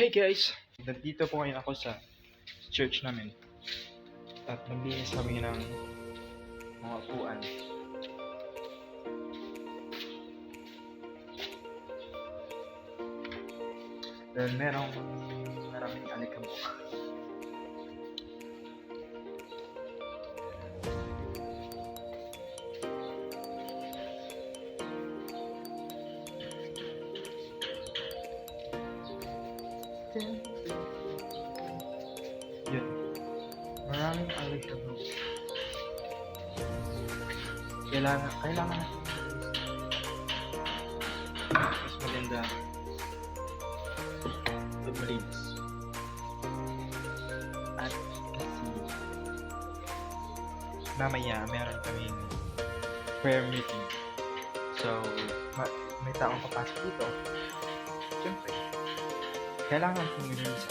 Hey guys! Nandito po ngayon ako sa church namin at naglinis kami ng mga upuan. Dahil maraming alikabok. Yun. Maraming alikabok. Kailangan natin mas maganda malinis. At kasi mamaya meron kaming prayer meeting. So, may taong papasok dito. Siyempre, kailangan natin malinis.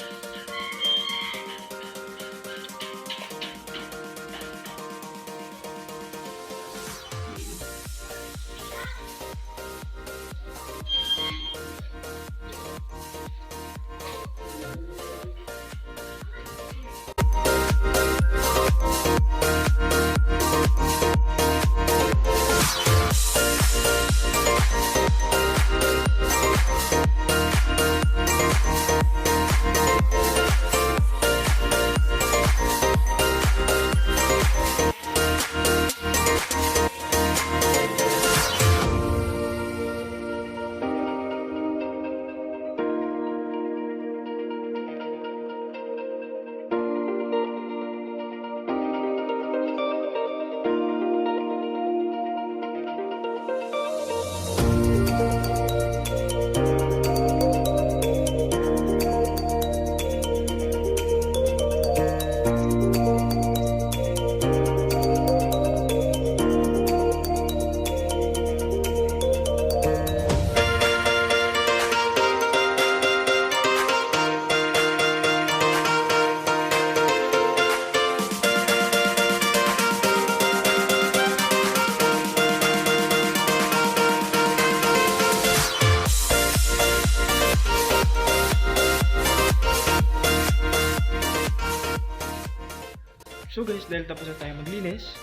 So guys, dahil tapos na tayo maglinis,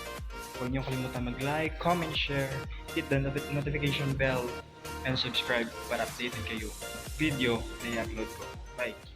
huwag niyo kalimutan mag-like, comment, share, hit the notification bell, and subscribe para updated kayo video na i-upload ko. Bye!